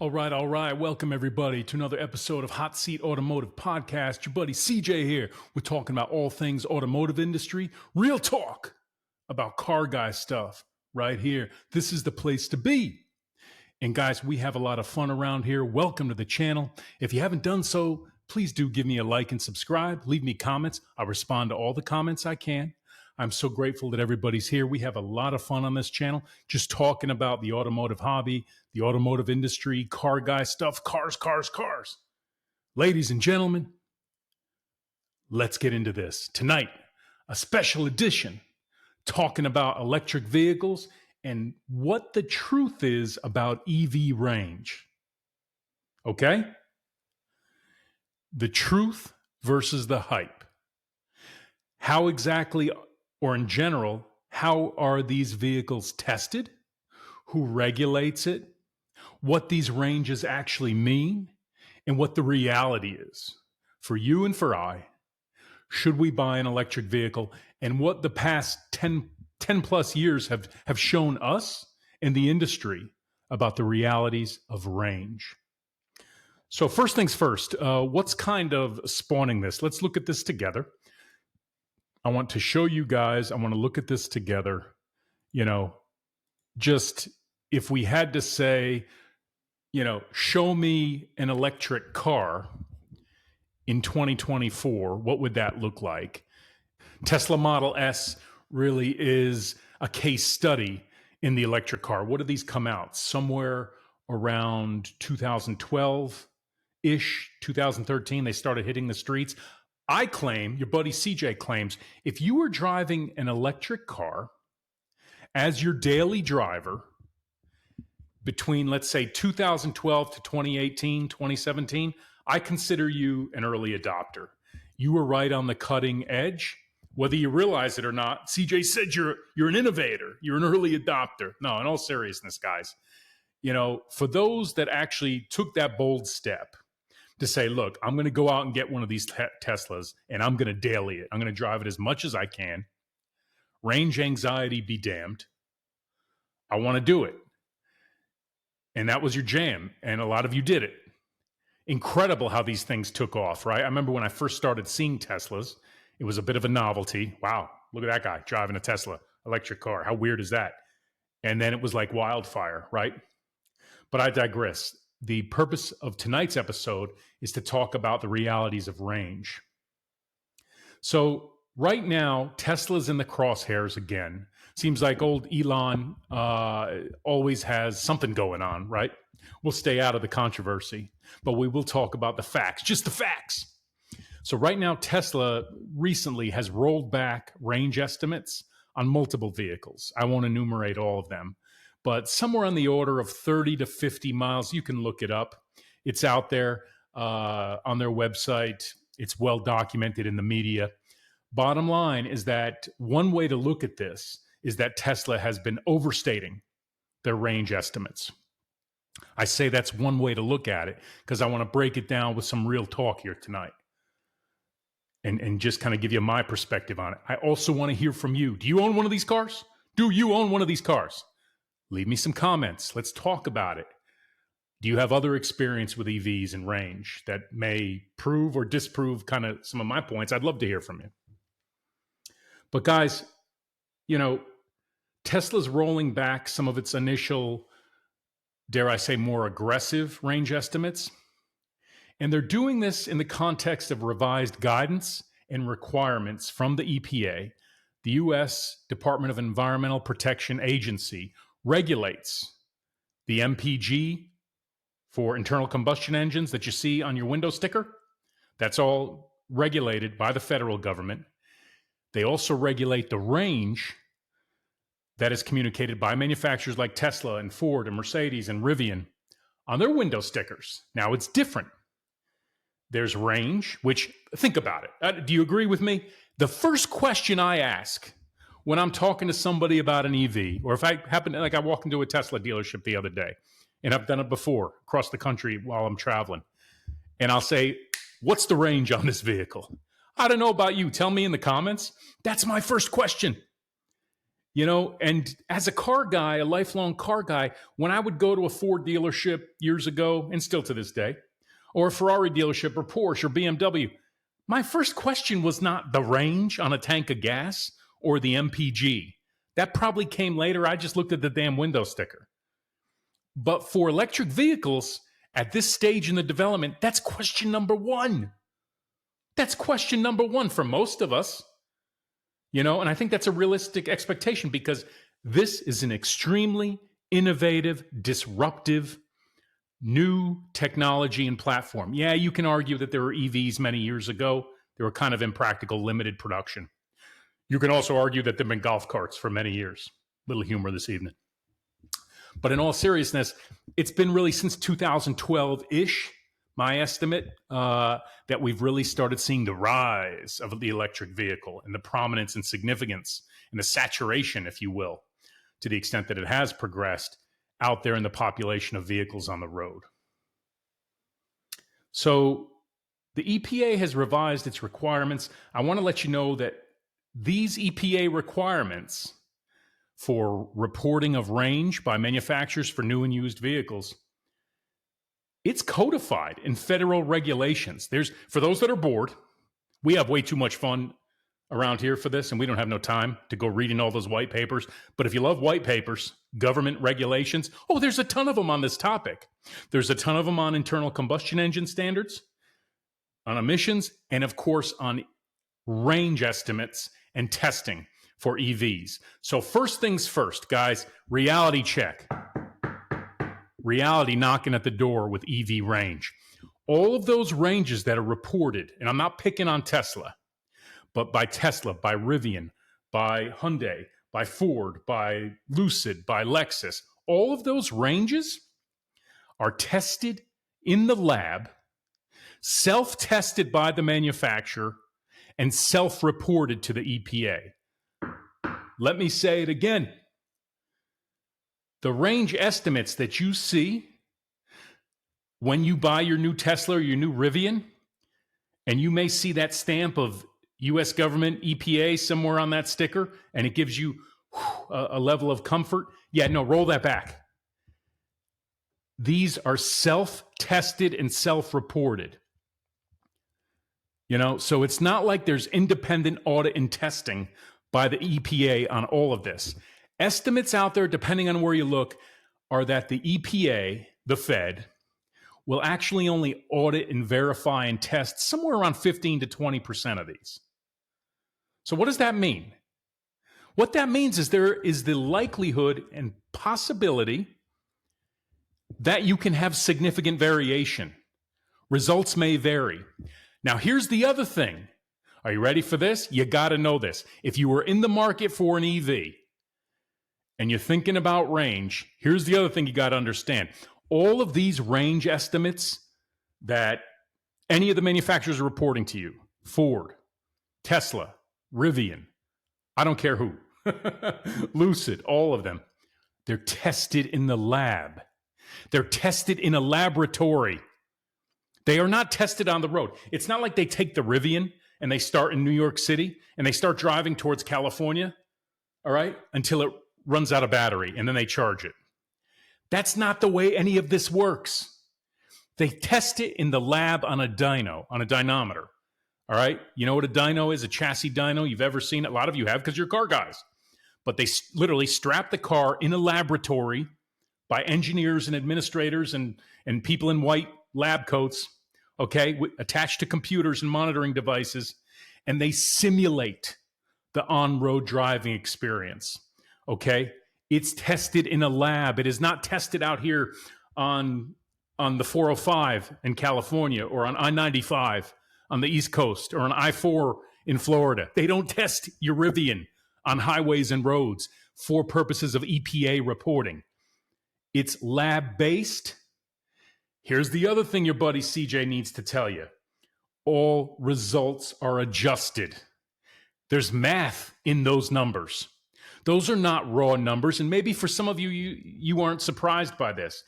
All right. Welcome everybody to another episode of Hot Seat Automotive Podcast. Your buddy CJ here. We're talking about all things automotive industry, real talk about car guy stuff right here. This is the place to be. And guys, we have a lot of fun around here. Welcome to the channel. If you haven't done so, please do give me a like and subscribe. Leave me comments. I'll respond to all the comments I can. I'm so grateful that everybody's here. We have a lot of fun on this channel, just talking about the automotive hobby, the automotive industry, car guy stuff, cars. Ladies and gentlemen, let's get into this. Tonight, a special edition talking about electric vehicles and what the truth is about EV range. Okay? The truth versus the hype. How exactly, or in general, how are these vehicles tested? Who regulates it? What these ranges actually mean? And what the reality is for you and for I. Should we buy an electric vehicle? And what the past 10 plus years have shown us and the industry about the realities of range. So first things first, what's kind of spawning this? Let's look at this together. I want to show you guys, I want to look at this together. Just if we had to say, show me an electric car in 2024, what would that look like? Tesla Model S really is a case study in the electric car. What did these come out? Somewhere around 2012-ish, 2013, they started hitting the streets. I claim, your buddy CJ claims, if you were driving an electric car as your daily driver between, let's say, 2012 to 2018, 2017, I consider you an early adopter. You were right on the cutting edge. Whether you realize it or not, CJ said you're an innovator. You're an early adopter. No, in all seriousness, guys, for those that actually took that bold step to say, look, I'm going to go out and get one of these Teslas and I'm going to daily it. I'm going to drive it as much as I can. Range anxiety be damned. I want to do it. And that was your jam. And a lot of you did it. Incredible how these things took off, right? I remember when I first started seeing Teslas, it was a bit of a novelty. Wow, look at that guy driving a Tesla electric car. How weird is that? And then it was like wildfire, right? But I digress. The purpose of tonight's episode is to talk about the realities of range. So right now, Tesla's in the crosshairs again. Seems like old Elon always has something going on, right? We'll stay out of the controversy, but we will talk about the facts, just the facts. So right now, Tesla recently has rolled back range estimates on multiple vehicles. I won't enumerate all of them, but somewhere on the order of 30 to 50 miles. You can look it up. It's out there on their website. It's well documented in the media. Bottom line is that one way to look at this is that Tesla has been overstating their range estimates. I say that's one way to look at it because I want to break it down with some real talk here tonight and just kind of give you my perspective on it. I also want to hear from you. Do you own one of these cars? Do you own one of these cars? Leave me some comments. Let's talk about it. Do you have other experience with EVs and range that may prove or disprove kind of some of my points? I'd love to hear from you. But guys, Tesla's rolling back some of its initial, dare I say, more aggressive range estimates. And they're doing this in the context of revised guidance and requirements from the EPA. The U.S. Department of Environmental Protection Agency regulates the MPG for internal combustion engines that you see on your window sticker. That's all regulated by the federal government. They also regulate the range that is communicated by manufacturers like Tesla and Ford and Mercedes and Rivian on their window stickers. Now it's different. There's range, which, think about it. Do you agree with me? The first question I ask when I'm talking to somebody about an EV, or if I happen to, like I walked into a Tesla dealership the other day, and I've done it before across the country while I'm traveling, and I'll say, what's the range on this vehicle? I don't know about you. Tell me in the comments. That's my first question. And as a car guy, a lifelong car guy, when I would go to a Ford dealership years ago, and still to this day, or a Ferrari dealership or Porsche or BMW, my first question was not the range on a tank of gas or the MPG. That probably came later. I just looked at the damn window sticker. But for electric vehicles at this stage in the development, that's question number one. That's question number one for most of us. And I think that's a realistic expectation because this is an extremely innovative, disruptive, new technology and platform. Yeah, you can argue that there were EVs many years ago. They were kind of impractical, limited production. You can also argue that there have been golf carts for many years. Little humor this evening. But in all seriousness, it's been really since 2012-ish, my estimate, that we've really started seeing the rise of the electric vehicle and the prominence and significance and the saturation, if you will, to the extent that it has progressed out there in the population of vehicles on the road. So the EPA has revised its requirements. I want to let you know that these EPA requirements for reporting of range by manufacturers for new and used vehicles, it's codified in federal regulations. For those that are bored, we have way too much fun around here for this, and we don't have no time to go reading all those white papers. But if you love white papers, government regulations, there's a ton of them on this topic. There's a ton of them on internal combustion engine standards, on emissions, and of course on range estimates and testing for EVs. So first things first, guys, reality check. Reality knocking at the door with EV range. All of those ranges that are reported, and I'm not picking on Tesla, but by Tesla, by Rivian, by Hyundai, by Ford, by Lucid, by Lexus, all of those ranges are tested in the lab, self-tested by the manufacturer, and self-reported to the EPA. Let me say it again. The range estimates that you see when you buy your new Tesla or your new Rivian, and you may see that stamp of U.S. government, EPA, somewhere on that sticker, and it gives you a level of comfort. Yeah, no, roll that back. These are self-tested and self-reported. So it's not like there's independent audit and testing by the EPA on all of this. Estimates out there, depending on where you look, are that the EPA, the Fed, will actually only audit and verify and test somewhere around 15 to 20% of these. So what does that mean? What that means is there is the likelihood and possibility that you can have significant variation. Results may vary. Now, here's the other thing. Are you ready for this? You got to know this. If you were in the market for an EV and you're thinking about range, here's the other thing you got to understand. All of these range estimates that any of the manufacturers are reporting to you, Ford, Tesla, Rivian, I don't care who, Lucid, all of them, they're tested in the lab. They're tested in a laboratory. They are not tested on the road. It's not like they take the Rivian and they start in New York City and they start driving towards California, all right, until it runs out of battery and then they charge it. That's not the way any of this works. They test it in the lab on a dyno, on a dynometer, all right? You know what a dyno is, a chassis dyno? You've ever seen it? A lot of you have because you're car guys. But they literally strap the car in a laboratory by engineers and administrators and people in white lab coats, okay, attached to computers and monitoring devices, and they simulate the on-road driving experience, okay? It's tested in a lab. It is not tested out here on the 405 in California or on I-95 on the East Coast or on I-4 in Florida. They don't test your Rivian on highways and roads for purposes of EPA reporting. It's lab-based. Here's the other thing your buddy CJ needs to tell you. All results are adjusted. There's math in those numbers. Those are not raw numbers, and maybe for some of you, you aren't surprised by this,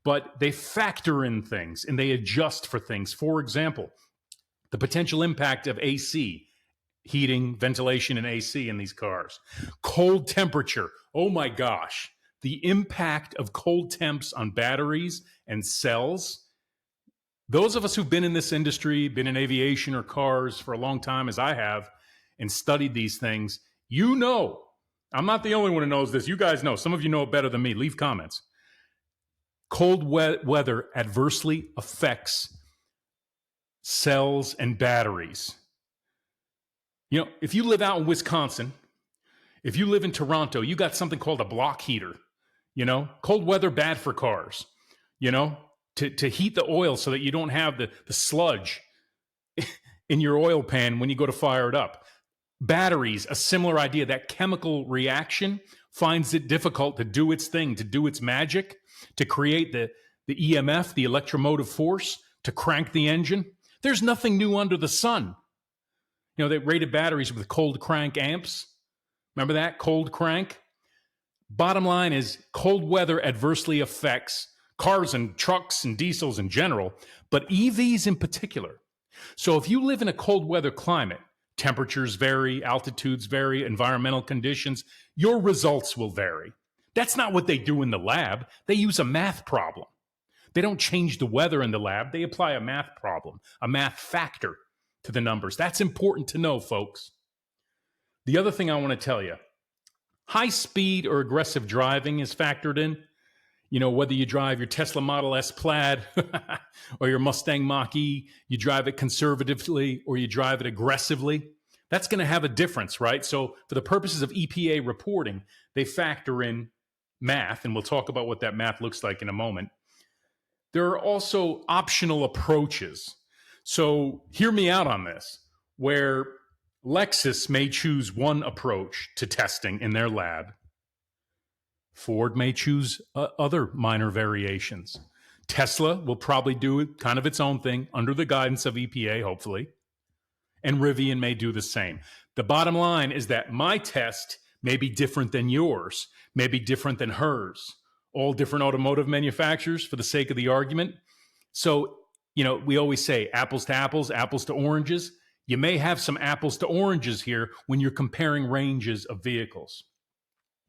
but they factor in things and they adjust for things. For example, the potential impact of AC heating, ventilation, and AC in these cars. Cold temperature. Oh my gosh. The impact of cold temps on batteries and cells. Those of us who've been in this industry, been in aviation or cars for a long time, as I have, and studied these things, you know, I'm not the only one who knows this. You guys know. Some of you know it better than me. Leave comments. Cold weather adversely affects cells and batteries. You know, if you live out in Wisconsin, if you live in Toronto, you got something called a block heater. You know, cold weather bad for cars. You know, to heat the oil so that you don't have the sludge in your oil pan when you go to fire it up. Batteries, a similar idea. That chemical reaction finds it difficult to do its thing, to do its magic, to create the EMF, the electromotive force, to crank the engine. There's nothing new under the sun. You know, they rated batteries with cold crank amps. Remember that? Cold crank. Bottom line is cold weather adversely affects cars and trucks and diesels in general, but EVs in particular. So if you live in a cold weather climate, temperatures vary, altitudes vary, environmental conditions, your results will vary. That's not what they do in the lab. They use a math problem. They don't change the weather in the lab. They apply a math problem, a math factor to the numbers. That's important to know, folks. The other thing I want to tell you, high speed or aggressive driving is factored in. You know, whether you drive your Tesla Model S Plaid or your Mustang Mach-E, you drive it conservatively or you drive it aggressively, that's going to have a difference, right? So for the purposes of EPA reporting, they factor in math, and we'll talk about what that math looks like in a moment. There are also optional approaches. So hear me out on this, where Lexus may choose one approach to testing in their lab. Ford may choose other minor variations. Tesla will probably do kind of its own thing under the guidance of EPA, hopefully. And Rivian may do the same. The bottom line is that my test may be different than yours, may be different than hers. All different automotive manufacturers for the sake of the argument. So, you know, we always say apples to oranges. You may have some apples to oranges here when you're comparing ranges of vehicles.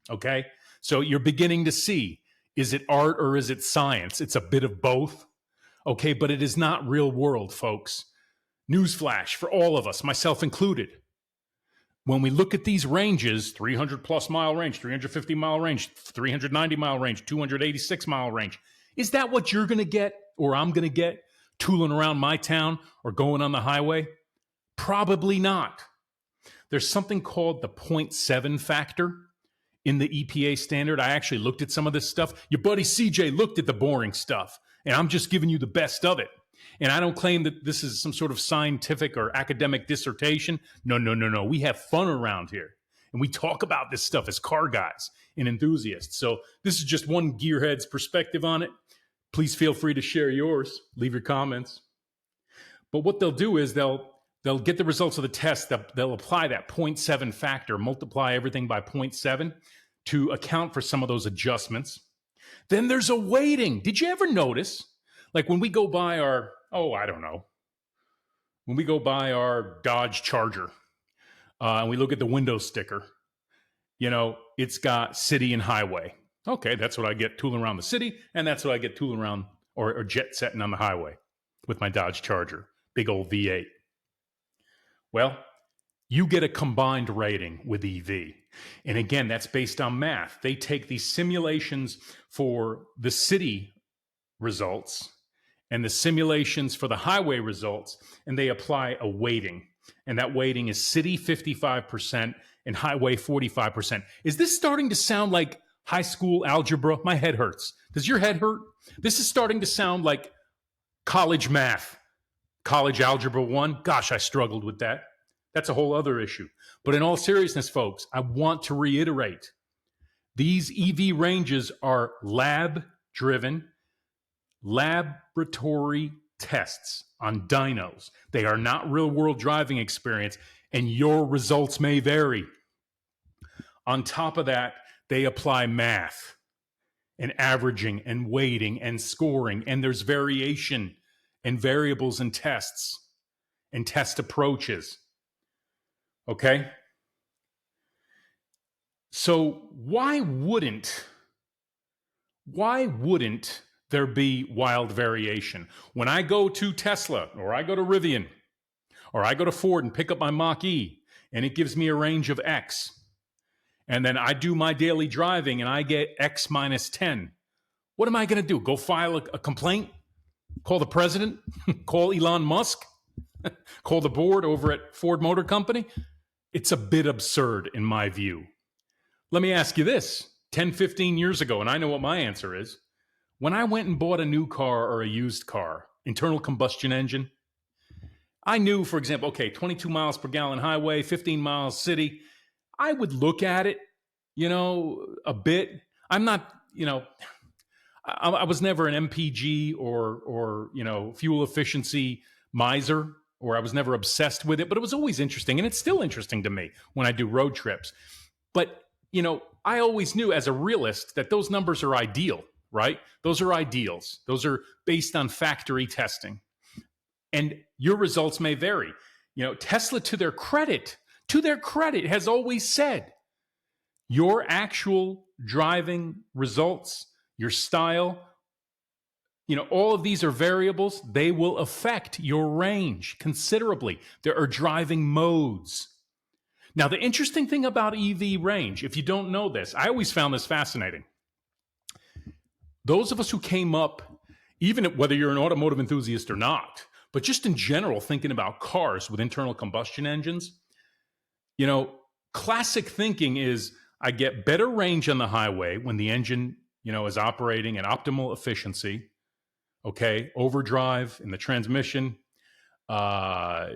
Okay? So you're beginning to see, is it art or is it science? It's a bit of both. Okay, but it is not real world, folks. Newsflash for all of us, myself included. When we look at these ranges, 300 plus mile range, 350 mile range, 390 mile range, 286 mile range, is that what you're going to get or I'm going to get tooling around my town or going on the highway? Probably not. There's something called the 0.7 factor in the EPA standard. I actually looked at some of this stuff. Your buddy CJ looked at the boring stuff, and I'm just giving you the best of it. And I don't claim that this is some sort of scientific or academic dissertation. No. We have fun around here. And we talk about this stuff as car guys and enthusiasts. So this is just one gearhead's perspective on it. Please feel free to share yours. Leave your comments. But what they'll do is they'll get the results of the test. They'll apply that 0.7 factor, multiply everything by 0.7 to account for some of those adjustments. Then there's a weighting. Did you ever notice? Like when we go by our, when we go by our Dodge Charger and we look at the window sticker, you know, it's got city and highway. Okay, that's what I get tooling around the city, and that's what I get tooling around or jet setting on the highway with my Dodge Charger, big old V8. Well, you get a combined rating with EV. And again, that's based on math. They take these simulations for the city results and the simulations for the highway results, and they apply a weighting. And that weighting is city 55% and highway 45%. Is this starting to sound like high school algebra? My head hurts. Does your head hurt? This is starting to sound like college math, college algebra 1. Gosh, I struggled with that. That's a whole other issue. But in all seriousness, folks, I want to reiterate, these EV ranges are lab-driven, laboratory tests on dynos. They are not real-world driving experience, and your results may vary. On top of that, they apply math and averaging and weighting and scoring, and there's variation and variables and tests and test approaches. Okay? So why wouldn't there be wild variation? When I go to Tesla or I go to Rivian or I go to Ford and pick up my Mach E and it gives me a range of X, and then I do my daily driving and I get X minus 10, what am I going to do? Go file a complaint? Call the president? Call Elon Musk? Call the board over at Ford Motor Company? It's a bit absurd in my view. Let me ask you this 10, 15 years ago, and I know what my answer is. When I went and bought a new car or a used car, internal combustion engine, I knew, for example, okay, 22 miles per gallon highway, 15 miles city. I would look at it, a bit. I'm not, I was never an MPG or fuel efficiency miser, or I was never obsessed with it, but it was always interesting, and it's still interesting to me when I do road trips. But I always knew as a realist that those numbers are ideal, right? Those are ideals. Those are based on factory testing, and your results may vary. Tesla, to their credit, has always said your actual driving results, your style, all of these are variables. They will affect your range considerably. There are driving modes. Now, the interesting thing about EV range, if you don't know this, I always found this fascinating. Those of us who came up, even whether you're an automotive enthusiast or not, but just in general, thinking about cars with internal combustion engines, classic thinking is I get better range on the highway when the engine, is operating at optimal efficiency. Okay, overdrive in the transmission. All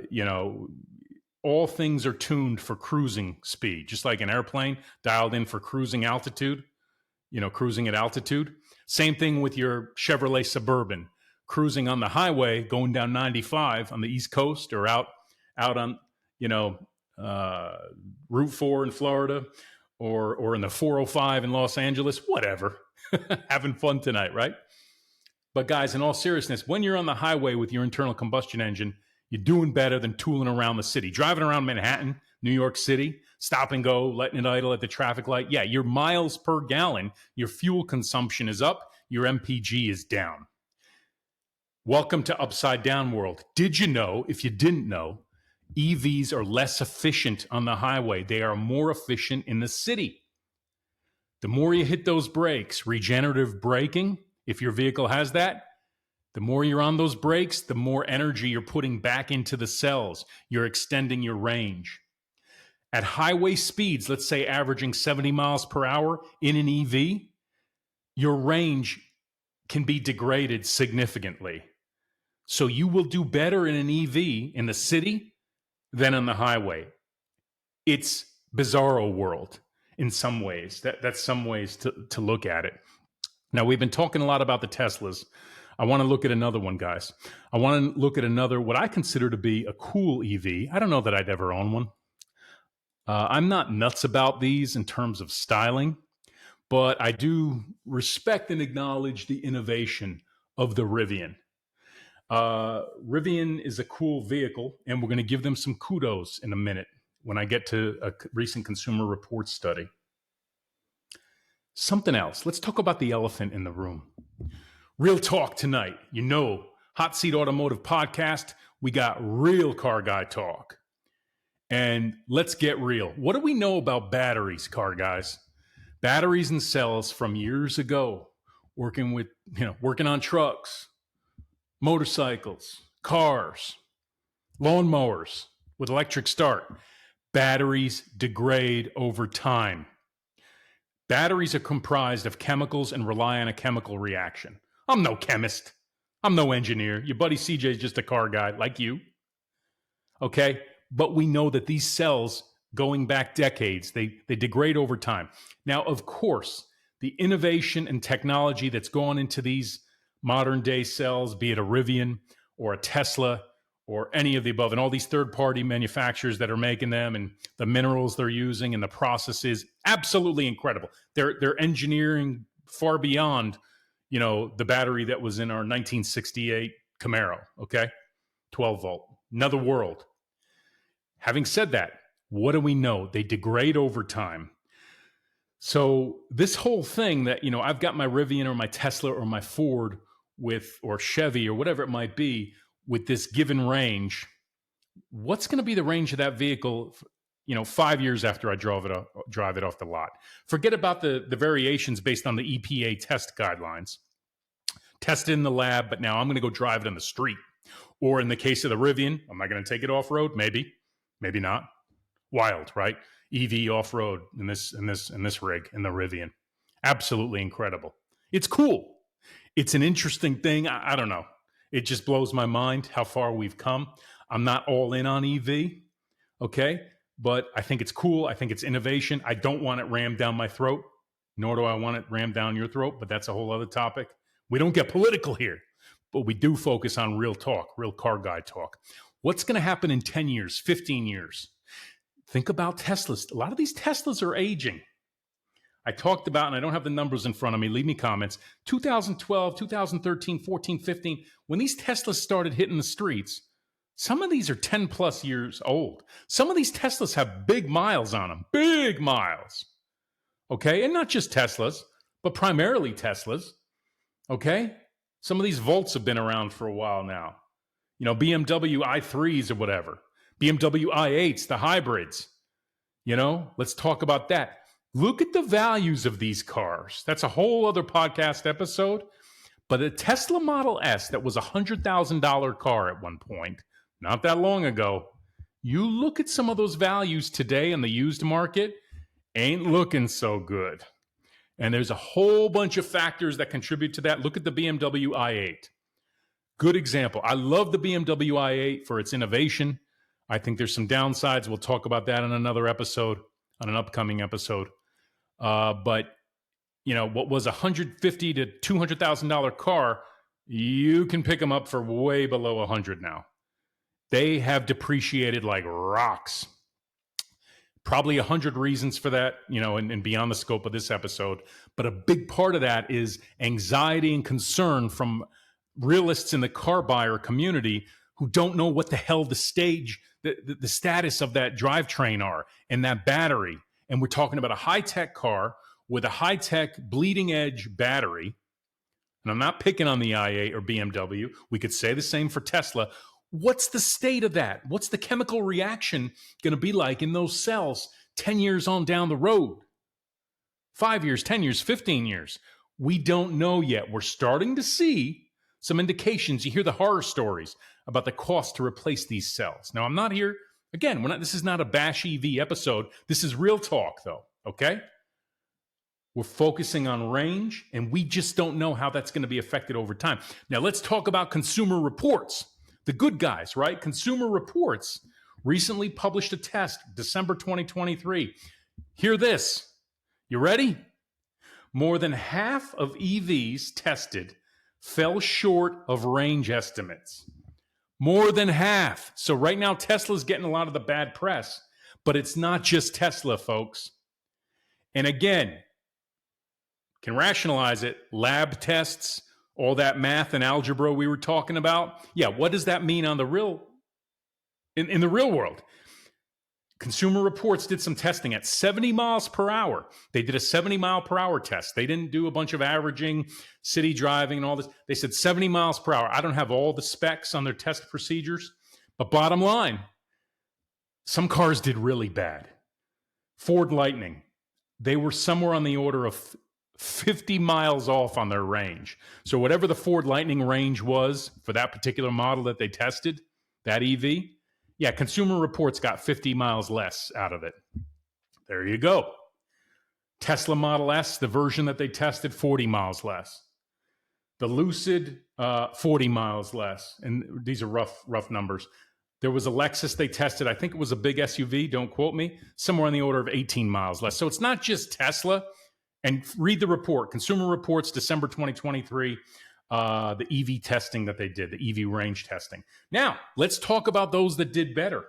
things are tuned for cruising speed, just like an airplane dialed in for cruising altitude. Cruising at altitude. Same thing with your Chevrolet Suburban, cruising on the highway, going down 95 on the East Coast, or out on Route 4 in Florida, or in the 405 in Los Angeles, whatever. Having fun tonight, right? But guys, in all seriousness, when you're on the highway with your internal combustion engine, you're doing better than tooling around the city. Driving around Manhattan, New York City, stop and go, letting it idle at the traffic light. Yeah, your miles per gallon, your fuel consumption is up, your MPG is down. Welcome to Upside Down World. Did you know, if you didn't know, EVs are less efficient on the highway? They are more efficient in the city. The more you hit those brakes, regenerative braking, if your vehicle has that, the more you're on those brakes, the more energy you're putting back into the cells. You're extending your range. At highway speeds, let's say averaging 70 miles per hour in an EV, your range can be degraded significantly. So you will do better in an EV in the city than on the highway. It's bizarro world in some ways. That's some ways to look at it. Now, we've been talking a lot about the Teslas. I want to look at another one, guys. I want to look at another, what I consider to be a cool EV. I don't know that I'd ever own one. I'm not nuts about these in terms of styling, but I do respect and acknowledge the innovation of the Rivian. Rivian is a cool vehicle, and we're going to give them some kudos in a minute when I get to a recent Consumer Reports study. Something else. Let's talk about the elephant in the room. Real talk tonight. Hot Seat Automotive Podcast. We got real car guy talk. And let's get real. What do we know about batteries, car guys? Batteries and cells from years ago, working on trucks, motorcycles, cars, lawnmowers with electric start. Batteries degrade over time. Batteries are comprised of chemicals and rely on a chemical reaction. I'm no chemist. I'm no engineer. Your buddy CJ is just a car guy like you. Okay? But we know that these cells, going back decades, they degrade over time. Now, of course, the innovation and technology that's gone into these modern day cells, be it a Rivian or a Tesla or any of the above, and all these third-party manufacturers that are making them, and the minerals they're using and the processes, absolutely incredible. They're engineering far beyond, the battery that was in our 1968 Camaro, okay? 12 volt. Another world. Having said that, What do we know? They degrade over time. So this whole thing that, I've got my Rivian or my Tesla or my Ford or Chevy or whatever it might be with this given range, what's going to be the range of that vehicle, 5 years after I drive it off the lot? Forget about the variations based on the EPA test guidelines. Test it in the lab, but now I'm going to go drive it on the street. Or in the case of the Rivian, am I going to take it off road? Maybe, maybe not. Wild, right? EV off road in this rig in the Rivian. Absolutely incredible. It's cool. It's an interesting thing. I don't know. It just blows my mind how far we've come. I'm not all in on EV, okay? But I think it's cool. I think it's innovation. I don't want it rammed down my throat, nor do I want it rammed down your throat, but that's a whole other topic. We don't get political here, but we do focus on real talk, real car guy talk. What's going to happen in 10 years, 15 years? Think about Teslas. A lot of these Teslas are aging. I talked about, and I don't have the numbers in front of me, leave me comments, 2012, 2013, 14, 15, when these Teslas started hitting the streets, some of these are 10 plus years old. Some of these Teslas have big miles on them, big miles. Okay, and not just Teslas, but primarily Teslas. Okay, some of these Volts have been around for a while now. BMW i3s or whatever, BMW i8s, the hybrids. Let's talk about that. Look at the values of these cars. That's a whole other podcast episode. But a Tesla Model S that was a $100,000 car at one point, not that long ago, you look at some of those values today in the used market, ain't looking so good. And there's a whole bunch of factors that contribute to that. Look at the BMW i8. Good example. I love the BMW i8 for its innovation. I think there's some downsides. We'll talk about that in another episode, on an upcoming episode. But what was a $150,000 to $200,000 car, you can pick them up for way below 100 now. They have depreciated like rocks. Probably 100 reasons for that, and beyond the scope of this episode. But a big part of that is anxiety and concern from realists in the car buyer community who don't know what the hell the status of that drivetrain are and that battery. And we're talking about a high-tech car with a high-tech bleeding-edge battery. And I'm not picking on the i8 or BMW. We could say the same for Tesla. What's the state of that? What's the chemical reaction going to be like in those cells 10 years on down the road? 5 years, 10 years, 15 years. We don't know yet. We're starting to see some indications. You hear the horror stories about the cost to replace these cells. Now, I'm not here, again, this is not a bash EV episode. This is real talk, though, okay? We're focusing on range, and we just don't know how that's going to be affected over time. Now, let's talk about Consumer Reports. The good guys, right? Consumer Reports recently published a test, December 2023. Hear this. You ready? More than half of EVs tested fell short of range estimates. More than half. So right now, Tesla's getting a lot of the bad press, but it's not just Tesla, folks. And again, can rationalize it. Lab tests, all that math and algebra we were talking about. Yeah, what does that mean on the in the real world? Consumer Reports did some testing at 70 miles per hour. They did a 70 mile per hour test. They didn't do a bunch of averaging, city driving and all this. They said 70 miles per hour. I don't have all the specs on their test procedures, but bottom line, some cars did really bad. Ford Lightning, they were somewhere on the order of 50 miles off on their range. So whatever the Ford Lightning range was for that particular model that they tested, that EV, yeah, Consumer Reports got 50 miles less out of it. There you go. Tesla Model S, the version that they tested, 40 miles less. The Lucid, 40 miles less. And these are rough numbers. There was a Lexus they tested. I think it was a big SUV, don't quote me, somewhere on the order of 18 miles less. So it's not just Tesla. And read the report, Consumer Reports, December 2023, the EV testing that they did, the EV range testing. Now, let's talk about those that did better.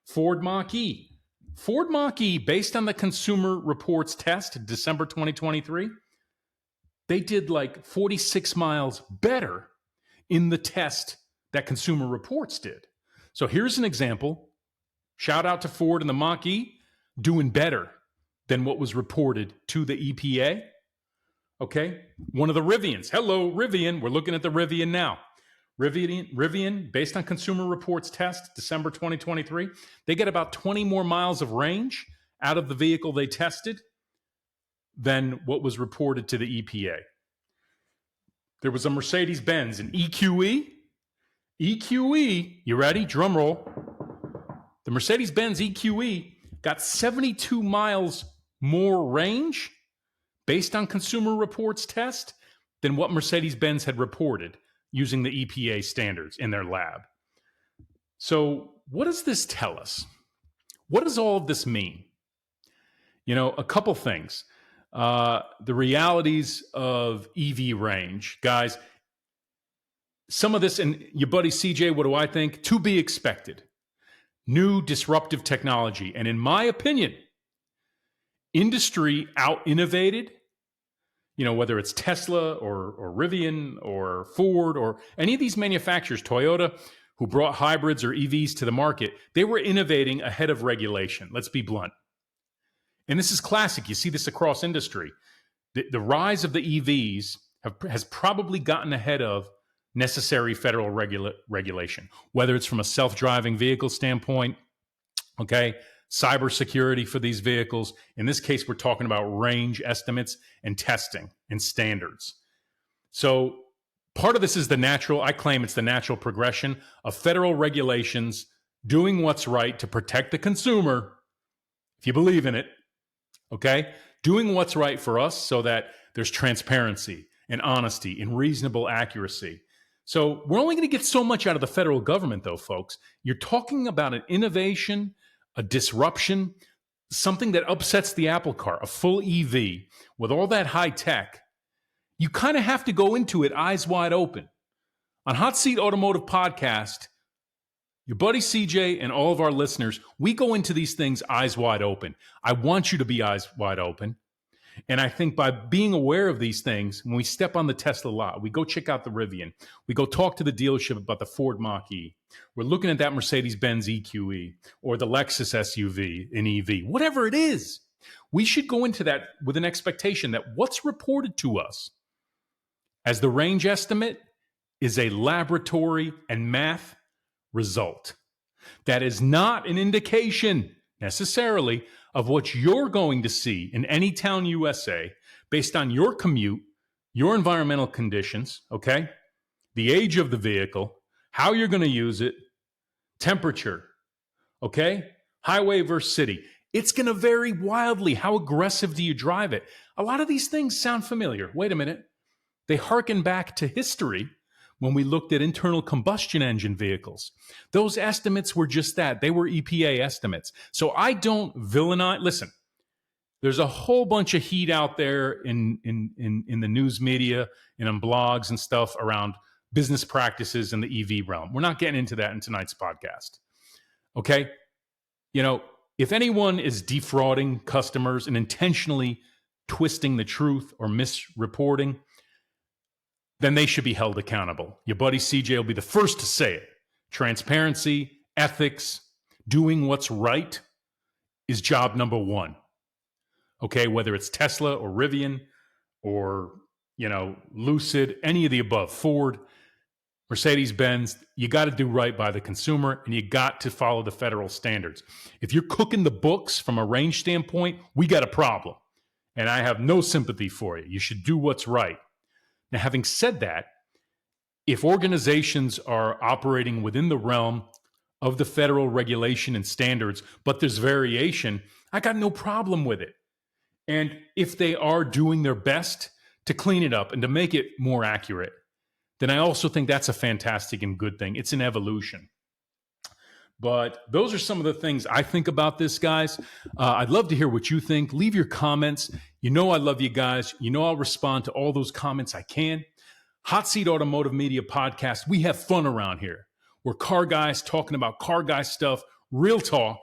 Ford Mach-E. Ford Mach-E, based on the Consumer Reports test, December 2023, they did like 46 miles better in the test that Consumer Reports did. So here's an example. Shout out to Ford and the Mach-E, doing better than what was reported to the EPA. Okay, one of the Rivians. Hello, Rivian. We're looking at the Rivian now. Rivian, based on Consumer Reports test, December 2023, they get about 20 more miles of range out of the vehicle they tested than what was reported to the EPA. There was a Mercedes-Benz, an EQE. EQE, you ready? Drum roll. The Mercedes-Benz EQE got 72 miles more range based on Consumer Reports test than what Mercedes-Benz had reported using the EPA standards in their lab. So what does this tell us? What does all of this mean? You know, a couple things. The realities of EV range. Guys, some of this, and your buddy CJ, what do I think? To be expected. New disruptive technology. And in my opinion, industry out-innovated, you know, whether it's Tesla or Rivian or Ford or any of these manufacturers, Toyota, who brought hybrids or EVs to the market, they were innovating ahead of regulation. Let's be blunt. And this is classic. You see this across industry. The rise of the EVs has probably gotten ahead of necessary federal regulation, whether it's from a self-driving vehicle standpoint, okay, cybersecurity for these vehicles. In this case, we're talking about range estimates and testing and standards. So part of this is I claim it's the natural progression of federal regulations doing what's right to protect the consumer, if you believe in it, okay? Doing what's right for us so that there's transparency and honesty and reasonable accuracy. So we're only going to get so much out of the federal government, though, folks. You're talking about an innovation, a disruption, something that upsets the apple cart, a full EV with all that high tech. You kind of have to go into it eyes wide open. On Hot Seat Automotive Podcast, your buddy CJ and all of our listeners, we go into these things eyes wide open. I want you to be eyes wide open. And I think by being aware of these things, when we step on the Tesla lot, we go check out the Rivian, we go talk to the dealership about the Ford Mach-E, we're looking at that Mercedes-Benz EQE or the Lexus SUV in EV, whatever it is, we should go into that with an expectation that what's reported to us as the range estimate is a laboratory and math result. That is not an indication necessarily of what you're going to see in any town USA based on your commute, your environmental conditions, okay? The age of the vehicle, how you're going to use it, temperature, okay? Highway versus city. It's going to vary wildly. How aggressive do you drive it? A lot of these things sound familiar. Wait a minute. They harken back to history when we looked at internal combustion engine vehicles. Those estimates were just that. They were EPA estimates. So I don't villainize. Listen, there's a whole bunch of heat out there in the news media and on blogs and stuff around business practices in the EV realm. We're not getting into that in tonight's podcast. Okay? You know, if anyone is defrauding customers and intentionally twisting the truth or misreporting, then they should be held accountable. Your buddy CJ will be the first to say it. Transparency, ethics, doing what's right is job number one. Okay, whether it's Tesla or Rivian or, you know, Lucid, any of the above, Ford, Mercedes-Benz, you got to do right by the consumer and you got to follow the federal standards. If you're cooking the books from a range standpoint, we got a problem. And I have no sympathy for you. You should do what's right. Now, having said that, if organizations are operating within the realm of the federal regulation and standards, but there's variation, I got no problem with it. And if they are doing their best to clean it up and to make it more accurate, then I also think that's a fantastic and good thing. It's an evolution. But those are some of the things I think about this, guys. I'd love to hear what you think. Leave your comments. You know I love you guys. You know I'll respond to all those comments I can. Hot Seat Automotive Media Podcast. We have fun around here. We're car guys talking about car guy stuff, real talk.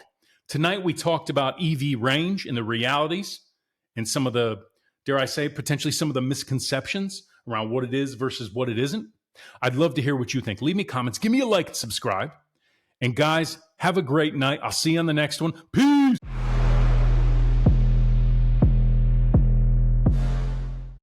Tonight we talked about EV range and the realities and some of the, dare I say, potentially some of the misconceptions around what it is versus what it isn't. I'd love to hear what you think. Leave me comments. Give me a like and subscribe. And guys, have a great night. I'll see you on the next one. Peace.